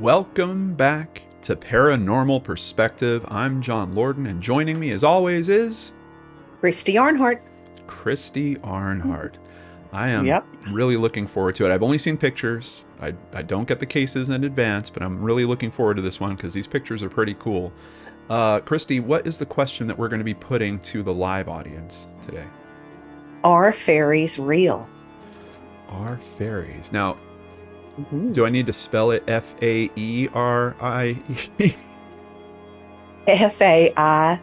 Welcome back to Paranormal Perspective. I'm John Lordan, and joining me as always is Christy Arnhart. Christy Arnhart. I am really looking forward to it. I've only seen pictures. I don't get the cases in advance, but I'm really looking forward to this one because these pictures are pretty cool. Christy, what is the question that we're going to be putting to the live audience today? Are fairies real? Are fairies. Now, do I need to spell it F-A-E-R-I-E? F-A-I-R-I-E-S.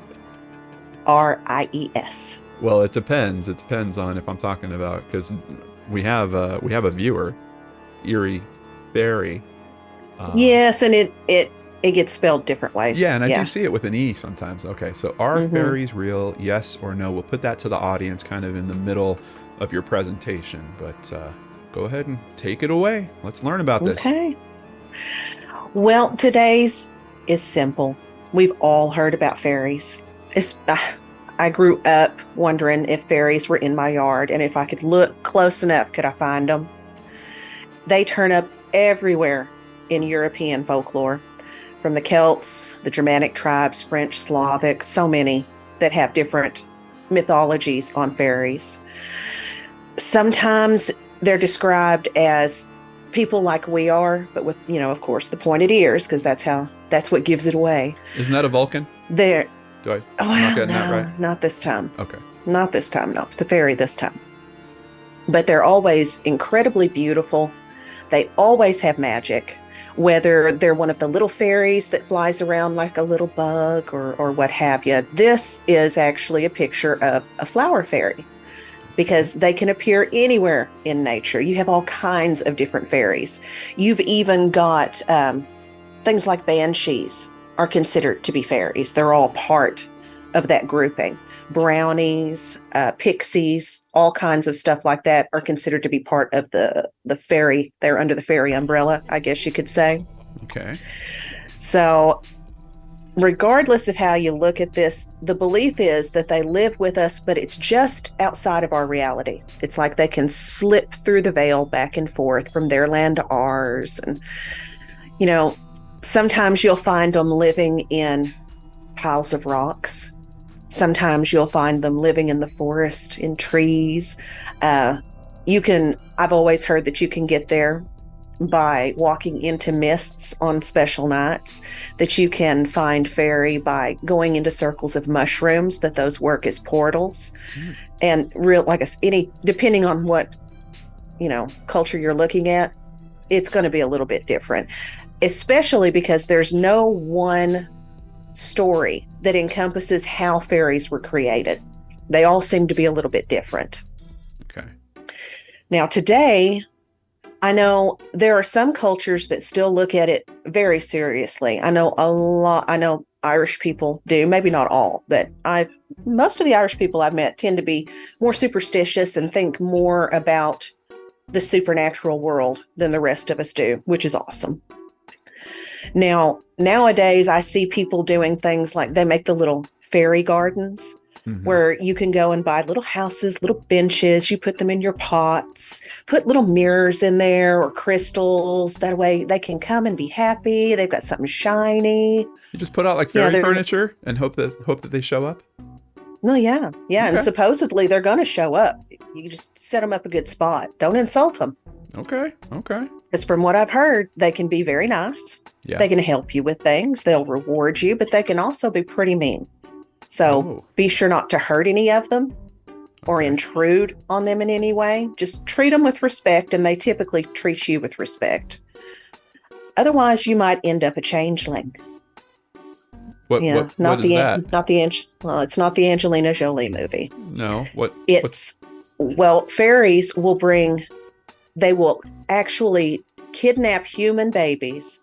Well, it depends. It depends on if I'm talking about, because we have a viewer, Eerie Fairy. Yes, and it gets spelled different ways. Yeah, and I do see it with an E sometimes. Okay, so are fairies real? Yes or no? We'll put that to the audience kind of in the middle of your presentation, but go ahead and take it away. Let's learn about this. Okay. Well, today's is simple. We've all heard about fairies. I grew up wondering if fairies were in my yard, and if I could look close enough, could I find them? They turn up everywhere in European folklore, from the Celts, the Germanic tribes, French, Slavic, so many that have different mythologies on fairies. Sometimes they're described as people like we are, but with, of course, the pointed ears, because that's what gives it away. Isn't that a Vulcan? I'm not getting that right? Not this time. Okay. Not this time, no. It's a fairy this time. But they're always incredibly beautiful. They always have magic, whether they're one of the little fairies that flies around like a little bug or what have you. This is actually a picture of a flower fairy, because they can appear anywhere in nature. You have all kinds of different fairies. You've even got things like banshees are considered to be fairies. They're all part of that grouping. Brownies, pixies, all kinds of stuff like that are considered to be part of the fairy. They're under the fairy umbrella, I guess you could say. Okay. So regardless of how you look at this, the belief is that they live with us, but it's just outside of our reality. It's like they can slip through the veil back and forth from their land to ours. And, sometimes you'll find them living in piles of rocks. Sometimes you'll find them living in the forest, in trees. I've always heard that you can get there by walking into mists on special nights, that you can find fairy by going into circles of mushrooms, that those work as portals. And depending on what, culture you're looking at, it's going to be a little bit different, especially because there's no one story that encompasses how fairies were created. They all seem to be a little bit different. Okay. Now, today, I know there are some cultures that still look at it very seriously. I know Irish people do, maybe not all, but most of the Irish people I've met tend to be more superstitious and think more about the supernatural world than the rest of us do, which is awesome. Now, nowadays, I see people doing things like they make the little fairy gardens, where you can go and buy little houses, little benches, you put them in your pots, put little mirrors in there or crystals. That way they can come and be happy. They've got something shiny. You just put out like fairy furniture and hope that they show up? Well, yeah. Okay. And supposedly they're going to show up. You just set them up a good spot. Don't insult them. Okay. Because from what I've heard, they can be very nice. Yeah. They can help you with things. They'll reward you, but they can also be pretty mean. So be sure not to hurt any of them or intrude on them in any way. Just treat them with respect, and they typically treat you with respect. Otherwise, you might end up a changeling. What is that? It's not the Angelina Jolie movie. No. Fairies they will actually kidnap human babies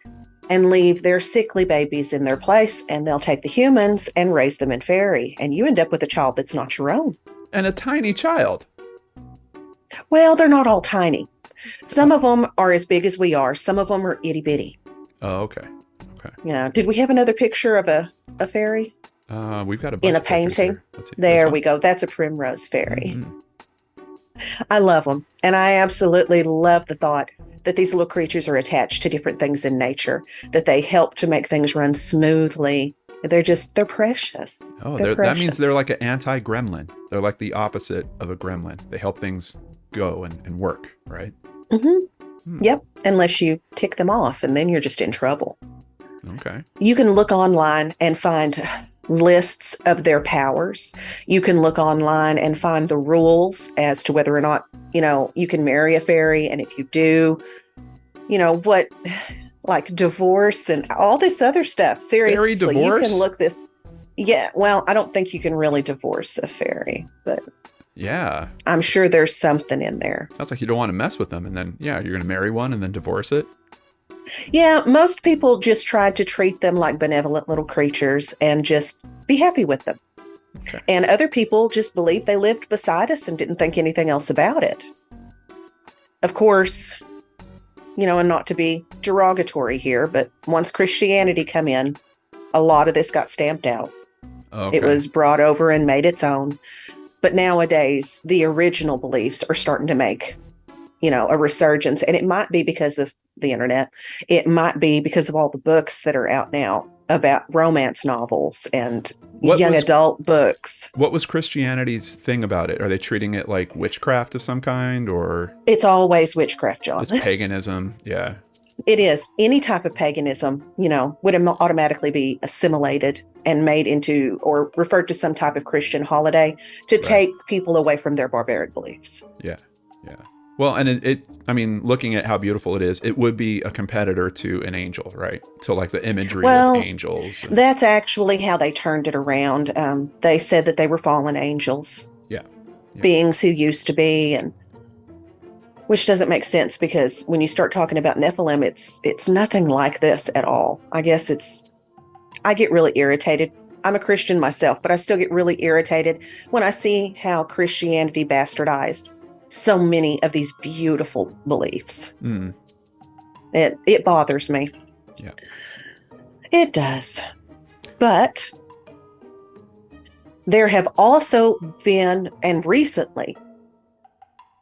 and leave their sickly babies in their place, and they'll take the humans and raise them in fairy, and you end up with a child that's not your own. And a tiny child. Well, they're not all tiny. Some of them are as big as we are. Some of them are itty bitty. Oh, okay. Yeah. Did we have another picture of a fairy? We've got in a painting. There we go. That's a primrose fairy. I love them. And I absolutely love the thought that these little creatures are attached to different things in nature, that they help to make things run smoothly. They're precious. Oh, they're that means precious. they're like an anti-gremlin. They're like the opposite of a gremlin. They help things go and work, right? Yep. Unless you tick them off, and then you're just in trouble. Okay. You can look online and find lists of their powers. You can look online and find the rules as to whether or not, you can marry a fairy. And if you do, what, like divorce and all this other stuff. Seriously, fairy divorce? You can look this. Yeah. Well, I don't think you can really divorce a fairy, but yeah, I'm sure there's something in there. Sounds like you don't want to mess with them. And then, yeah, you're going to marry one and then divorce it. Yeah, most people just try to treat them like benevolent little creatures and just be happy with them. Okay. And other people just believe they lived beside us and didn't think anything else about it. Of course, and not to be derogatory here, but once Christianity come in, a lot of this got stamped out. Okay. It was brought over and made its own. But nowadays, the original beliefs are starting to make, a resurgence. And it might be because of the internet. It might be because of all the books that are out now about romance novels and young adult books. What was Christianity's thing about it? Are they treating it like witchcraft of some kind, or? It's always witchcraft, John. It's paganism. Yeah. It is. Any type of paganism, would automatically be assimilated and made into or referred to some type of Christian holiday to take people away from their barbaric beliefs. Yeah. Yeah. Well, and I mean, looking at how beautiful it is, it would be a competitor to an angel, right? So like the imagery of angels. That's actually how they turned it around. They said that they were fallen angels. Yeah. Beings who used to be, and which doesn't make sense because when you start talking about Nephilim, it's nothing like this at all. I guess I get really irritated. I'm a Christian myself, but I still get really irritated when I see how Christianity bastardized so many of these beautiful beliefs. It bothers me. Yeah. It does. But there have also been, and recently,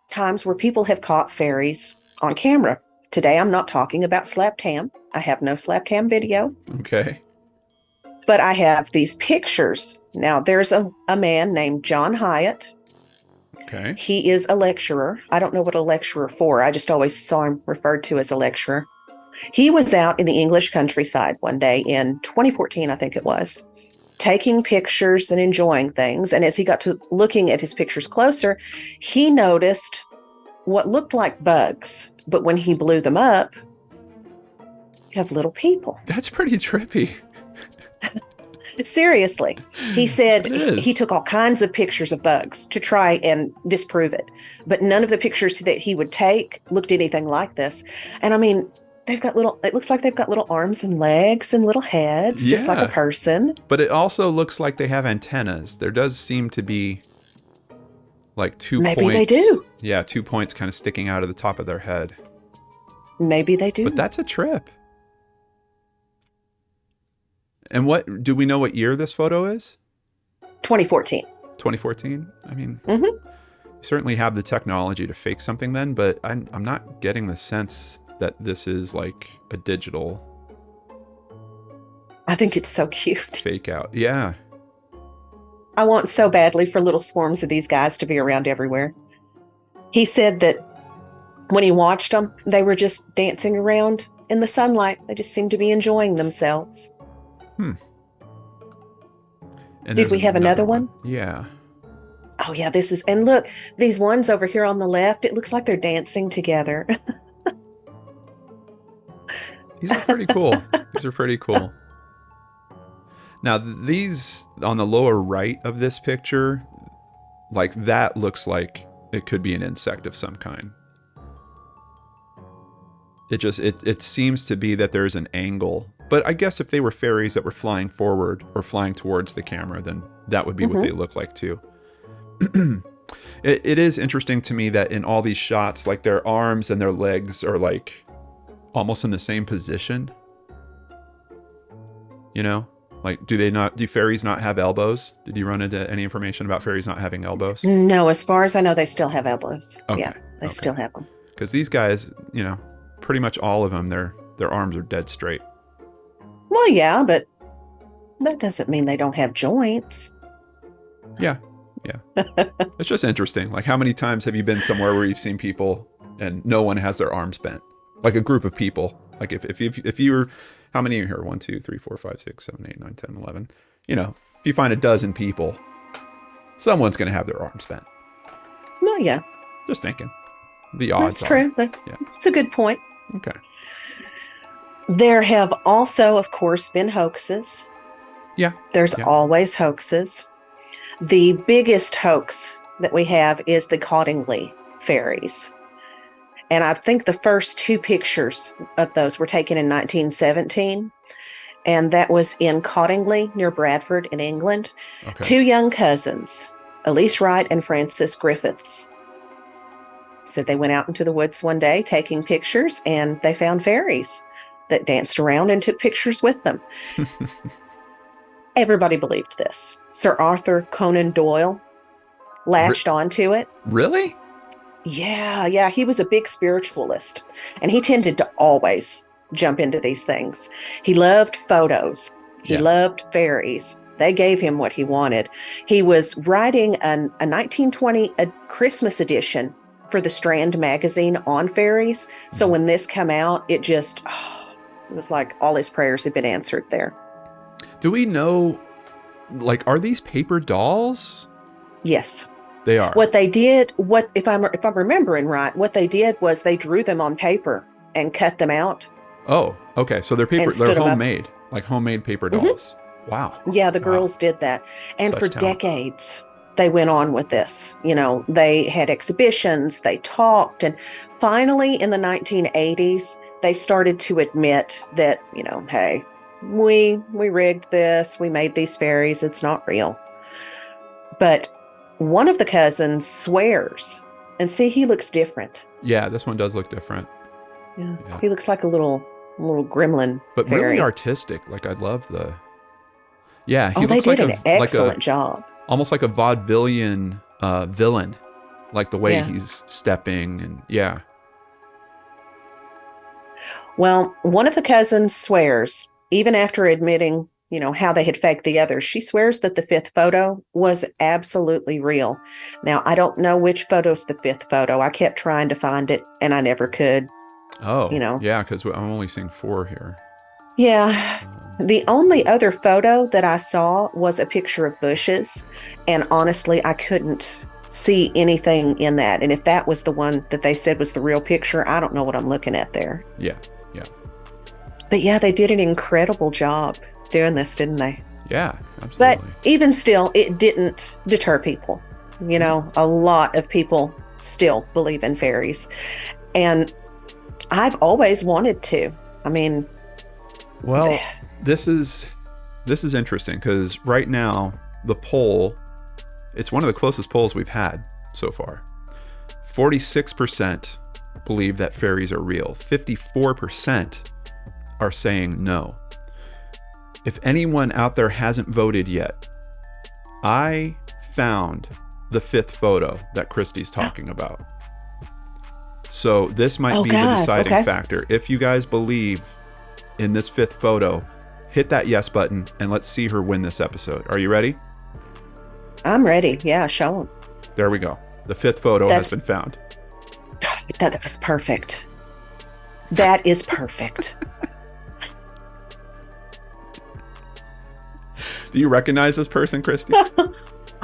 times where people have caught fairies on camera. Today, I'm not talking about slapped ham. I have no slapped ham video. Okay. But I have these pictures. Now, there's a man named John Hyatt. Okay. He is a lecturer. I don't know what a lecturer for. I just always saw him referred to as a lecturer. He was out in the English countryside one day in 2014, I think it was, taking pictures and enjoying things. And as he got to looking at his pictures closer, he noticed what looked like bugs. But when he blew them up, you have little people. That's pretty trippy. Seriously. He said he took all kinds of pictures of bugs to try and disprove it. But none of the pictures that he would take looked anything like this. And I mean, it looks like they've got little arms and legs and little heads, just like a person. But it also looks like they have antennas. There does seem to be like 2 points. Maybe they do. Yeah, 2 points kind of sticking out of the top of their head. Maybe they do. But that's a trip. And do we know what year this photo is? 2014. 2014? I mean, you certainly have the technology to fake something then, but I'm not getting the sense that this is like a digital. I think it's so cute. Fake out. Yeah. I want so badly for little swarms of these guys to be around everywhere. He said that when he watched them, they were just dancing around in the sunlight. They just seemed to be enjoying themselves. And did we have another one? Yeah. Oh, yeah, and look, these ones over here on the left, it looks like they're dancing together. These are pretty cool. Now, these on the lower right of this picture, like that looks like it could be an insect of some kind. It seems to be that there's an angle. But I guess if they were fairies that were flying forward or flying towards the camera, then that would be what they look like too. It is interesting to me that in all these shots, like their arms and their legs are like almost in the same position. Like do fairies not have elbows? Did you run into any information about fairies not having elbows? No, as far as I know, they still have elbows. Okay. Yeah, they still have them. Because these guys, pretty much all of them, their arms are dead straight. Well, yeah, but that doesn't mean they don't have joints. Yeah. It's just interesting. Like, how many times have you been somewhere where you've seen people and no one has their arms bent? Like a group of people. Like if you were, how many are here? 1, 2, 3, 4, 5, 6, 7, 8, 9, 10, 11. You know, if you find a dozen people, someone's going to have their arms bent. Well, yeah. Just thinking. The odds. That's true. That's a good point. Okay. There have also, of course, been hoaxes. Yeah. There's always hoaxes. The biggest hoax that we have is the Cottingley fairies. And I think the first 2 pictures of those were taken in 1917. And that was in Cottingley near Bradford in England. Okay. 2 young cousins, Elise Wright and Frances Griffiths, said they went out into the woods one day taking pictures and they found fairies that danced around and took pictures with them. Everybody believed this. Sir Arthur Conan Doyle latched onto it. Really? Yeah. He was a big spiritualist, and he tended to always jump into these things. He loved photos. He loved fairies. They gave him what he wanted. He was writing a 1920 Christmas edition for the Strand magazine on fairies. So when this came out, it just, it was like all his prayers had been answered there. Do we know, like, are these paper dolls? Yes. They are. What they did, if I'm remembering right, what they did was they drew them on paper and cut them out. Oh, okay. So they're homemade, like homemade paper dolls. Mm-hmm. Wow. Yeah, the girls did that. And for decades, they went on with this. You know, they had exhibitions, they talked, and finally in the 1980s, they started to admit that, you know, hey, we rigged this, we made these fairies, it's not real. But one of the cousins swears, and see, he looks different. Yeah, this one does look different. Yeah. He looks like a little gremlin but fairy. Really artistic. Like, I love the... Yeah, he looks they did like an excellent job. Almost like a vaudevillian villain, like the way he's stepping, and Well, one of the cousins swears, even after admitting, you know, how they had faked the others, she swears that the 5th photo was absolutely real. Now, I don't know which photo's the 5th photo. I kept trying to find it, and I never could. Oh, you know. Yeah, because I'm only seeing 4 here. Yeah. The only other photo that I saw was a picture of bushes, and honestly, I couldn't see anything in that. And if that was the one that they said was the real picture, I don't know what I'm looking at there. Yeah. But yeah, they did an incredible job doing this, didn't they? Yeah, absolutely. But even still, it didn't deter people. You know, a lot of people still believe in fairies. And I've always wanted to. I mean... Well, this is interesting because right now, the poll, it's one of the closest polls we've had so far. 46% believe that fairies are real. 54% are saying no. If anyone out there hasn't voted yet, I found the 5th photo that Christy's talking about. So this might be the deciding factor. If you guys believe in this 5th photo, hit that yes button and let's see her win this episode. Are you ready? I'm ready. Yeah, show them. There we go. The 5th photo has been found. That is perfect. That is perfect. Do you recognize this person, Christy?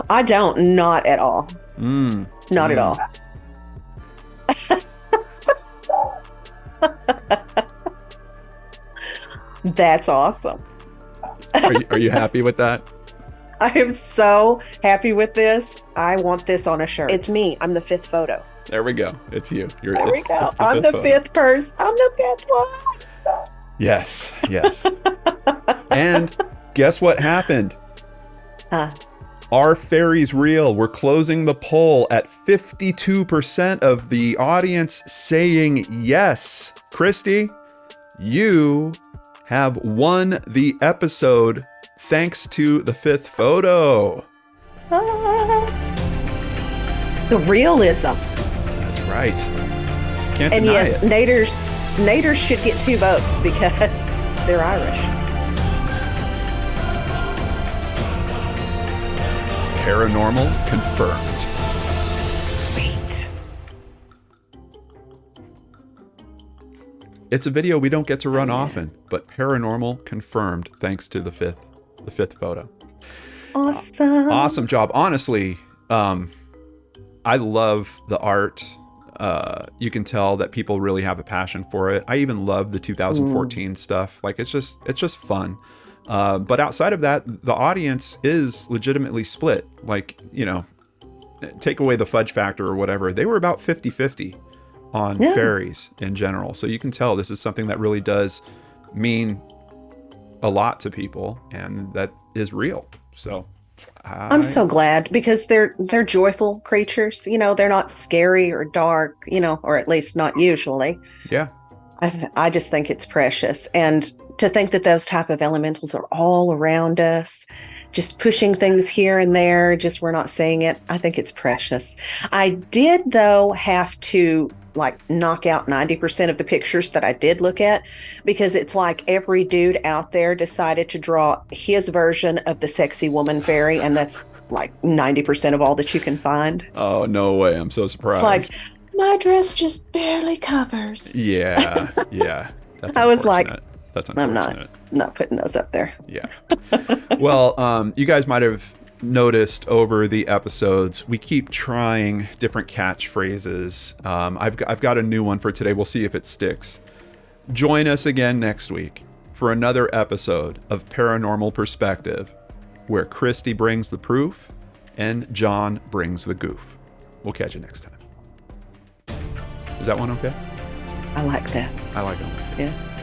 I don't. Not at all. Not at all. That's awesome. Are you happy with that? I am so happy with this. I want this on a shirt. It's me. I'm the 5th photo. There we go. It's you. There we go. I'm the 5th person. I'm the 5th one. Yes. And guess what happened? Are fairies real? We're closing the poll at 52% of the audience saying yes. Christy, you have won the episode thanks to the 5th photo. The realism. That's right. Can't and deny yes, it. Naders should get 2 votes because they're Irish. Paranormal confirmed. Sweet. It's a video we don't get to run often, but paranormal confirmed thanks to the fifth photo. Awesome. Awesome job. Honestly, I love the art. You can tell that people really have a passion for it. I even love the 2014 stuff. Like it's just fun. But outside of that, the audience is legitimately split. Like, you know, take away the fudge factor or whatever. They were about 50-50 on fairies in general. So you can tell this is something that really does mean a lot to people and that is real. So I'm so glad because they're joyful creatures. You know, they're not scary or dark, you know, or at least not usually. Yeah. I just think it's precious. And to think that those type of elementals are all around us, just pushing things here and there, just we're not seeing it. I think it's precious. I did, though, have to like knock out 90% of the pictures that I did look at because it's like every dude out there decided to draw his version of the sexy woman fairy, and that's like 90% of all that you can find. Oh, no way. I'm so surprised. It's like, my dress just barely covers. Yeah. That's I was like, that's unfortunate. I'm not putting those up there. Yeah. Well, you guys might have noticed over the episodes, we keep trying different catchphrases. I've got a new one for today. We'll see if it sticks. Join us again next week for another episode of Paranormal Perspective, where Christy brings the proof and John brings the goof. We'll catch you next time. Is that one okay? I like that. I like that one too. Yeah.